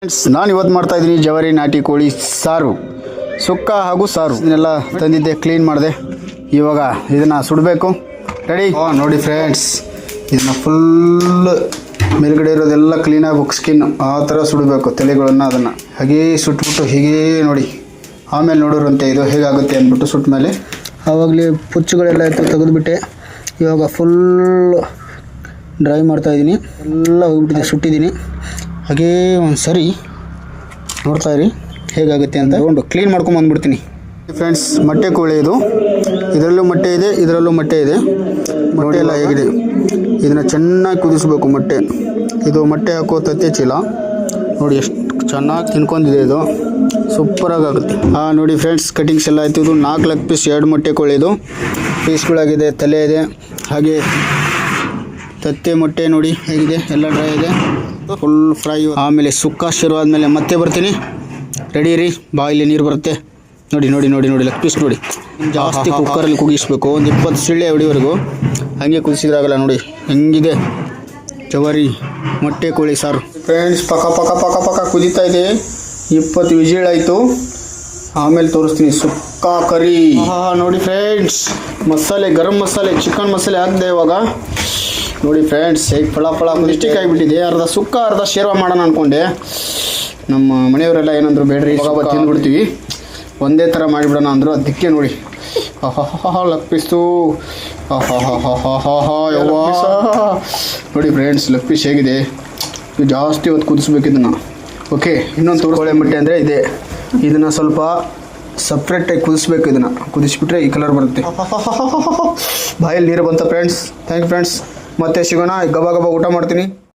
Friends, ನಾನು ಇವತ್ತು ಮಾಡ್ತಾ ಇದ್ದೀನಿ ಜವಾರಿ ನಾಟಿ ಕೋಳಿ ಸಾರು, ಸುಕ್ಕ ಹಾಗೂ ಸಾರು. ಇದನ್ನೆಲ್ಲ ತಂದಿದ್ದೆ, ಕ್ಲೀನ್ ಮಾಡಿದೆ. ಇವಾಗ ಇದನ್ನು ಸುಡಬೇಕು. ರೆಡಿ? ನೋಡಿ ಫ್ರೆಂಡ್ಸ್, ಇದನ್ನು ಫುಲ್ ಮೇಲ್ಗಡೆ ಇರೋದೆಲ್ಲ ಕ್ಲೀನ್ ಆಗಬೇಕು. ಸ್ಕಿನ್ ಆ ಥರ ಸುಡಬೇಕು ತಲೆಗಳನ್ನು. ಅದನ್ನು ಹಾಗೇ ಸುಟ್ಬಿಟ್ಟು ಹೀಗೇ ನೋಡಿ, ಆಮೇಲೆ ನೋಡೋರಂತೆ ಇದು ಹೇಗಾಗುತ್ತೆ ಅಂದ್ಬಿಟ್ಟು ಸುಟ್ಟ ಮೇಲೆ. ಆವಾಗಲೇ ಪುಚ್ಚುಗಳೆಲ್ಲ ಇತ್ತು, ತೆಗೆದುಬಿಟ್ಟೆ. ಇವಾಗ ಫುಲ್ ಡ್ರೈ ಮಾಡ್ತಾಯಿದ್ದೀನಿ. ಎಲ್ಲ ಹೋಗ್ಬಿಟ್ಟಿದೆ, ಸುಟ್ಟಿದ್ದೀನಿ. ಹಾಗೇ ಒಂದು ಸರಿ ನೋಡ್ತಾಯಿರಿ ಹೇಗಾಗುತ್ತೆ ಅಂತ. ತಗೊಂಡು ಕ್ಲೀನ್ ಮಾಡ್ಕೊಂಬಂದ್ಬಿಡ್ತೀನಿ. ಫ್ರೆಂಡ್ಸ್, ಮೊಟ್ಟೆ ಕೋಳಿ ಇದು. ಇದರಲ್ಲೂ ಮೊಟ್ಟೆ ಇದೆ, ಇದರಲ್ಲೂ ಮೊಟ್ಟೆ ಇದೆ. ಮೊಟ್ಟೆ ಎಲ್ಲ ಹೇಗಿದೆ, ಇದನ್ನು ಚೆನ್ನಾಗಿ ಕುದಿಸ್ಬೇಕು. ಮೊಟ್ಟೆ ಇದು ಮೊಟ್ಟೆ ಹಾಕೋ ತತ್ತೆ ಚೀಲ ನೋಡಿ, ಎಷ್ಟು ಚೆನ್ನಾಗಿ ತಿನ್ಕೊಂಡಿದೆ. ಇದು ಸೂಪರಾಗಿ ಆಗುತ್ತೆ. ನೋಡಿ ಫ್ರೆಂಡ್ಸ್, ಕಟಿಂಗ್ಸ್ ಎಲ್ಲ ಆಯಿತು. ಇದು 4 ಲೆಗ್ ಪೀಸ್, 2 ಮೊಟ್ಟೆ ಕೋಳಿ. ಇದು ಪೀಸ್ಗಳಾಗಿದೆ, ತಲೆ ಇದೆ, ಹಾಗೆ ತತ್ತೆ ಮೊಟ್ಟೆ ನೋಡಿ ಹೇಗಿದೆ, ಎಲ್ಲ ಡ್ರೈ ಇದೆ, ಫುಲ್ ಫ್ರೈ. ಆಮೇಲೆ ಸುಕ್ಕ ಶುರು ಆದಮೇಲೆ ಮತ್ತೆ ಬರ್ತೀನಿ. ರೆಡಿ ರೀ. ಬಾಯಲ್ಲಿ ನೀರು ಬರುತ್ತೆ ನೋಡಿ ನೋಡಿ ನೋಡಿ ನೋಡಿ. ಲೆಗ್ ಪೀಸ್ ನೋಡಿ, ಜಾಸ್ತಿ ಕುಕ್ಕರಲ್ಲಿ ಕುದಿಸ್ಬೇಕು. ಒಂದು 20 ಸಿಳ್ಳೆ ಹೊಡಿವರೆಗೂ. ಹಾಗೆ ಕುದಿಸಿದ್ರಾಗಲ್ಲ ನೋಡಿ ಹೆಂಗಿದೆ ಜವಾರಿ ಮೊಟ್ಟೆ ಕೋಳಿ ಸಾರು. ಫ್ರೆಂಡ್ಸ್, ಪಕ್ಕ ಪಕ್ಕ ಪಕ್ಕ ಪಕ್ಕ ಕುದೀತಾ ಇದೆ. 20 ವಿಜಿಲ್ ಆಯಿತು. ಆಮೇಲೆ ತೋರಿಸ್ತೀನಿ ಸುಕ್ಕ ಕರಿ. ನೋಡಿ ಫ್ರೆಂಡ್ಸ್, ಮಸಾಲೆ, ಗರಂ ಮಸಾಲೆ, ಚಿಕನ್ ಮಸಾಲೆ ಹಾಕಿದೆ ಇವಾಗ. ನೋಡಿ ಫ್ರೆಂಡ್ಸ್, ಹೇಗೆ ಫಳ ಫಳ ಮಿಸ್ಟೇಕ್ ಆಗಿಬಿಟ್ಟಿದೆ. ಅರ್ಧ ಸುಕ್ಕ ಅರ್ಧ ಶೇರ್ವ ಮಾಡೋಣ ಅಂದ್ಕೊಂಡೆ. ನಮ್ಮ ಮನೆಯವರೆಲ್ಲ ಏನಂದ್ರು, ಬೇಡ್ರಿ ಬಾಬಾ ತಿಂದ್ಬಿಡ್ತೀವಿ, ಒಂದೇ ಥರ ಮಾಡಿಬಿಡೋಣ ಅಂದರು. ಅದಕ್ಕೆ ನೋಡಿ ಲೆಗ್ ಪೀಸು. ನೋಡಿ ಫ್ರೆಂಡ್ಸ್, ಲೆಗ್ ಪೀಸ್ ಹೇಗಿದೆ. ಜಾಸ್ತಿ ಹೊತ್ತು ಕುದಿಸ್ಬೇಕು ಇದನ್ನು. ಓಕೆ, ಇನ್ನೊಂದು ಕೋಳಿ ಮೊಟ್ಟೆ ಅಂದರೆ ಇದೆ. ಇದನ್ನು ಸ್ವಲ್ಪ ಸಪ್ರೇಟಾಗಿ ಕುದಿಸ್ಬೇಕು. ಇದನ್ನು ಕುದಿಸ್ಬಿಟ್ರೆ ಈ ಕಲರ್ ಬರುತ್ತೆ. ಬಾಯಲ್ಲಿ ನೀರು ಬಂತ ಫ್ರೆಂಡ್ಸ್. Thank you friends. ಮತ್ತೆ ಸಿಗೋಣ. ಗಬ ಗಬ ಊಟ ಮಾಡ್ತೀನಿ.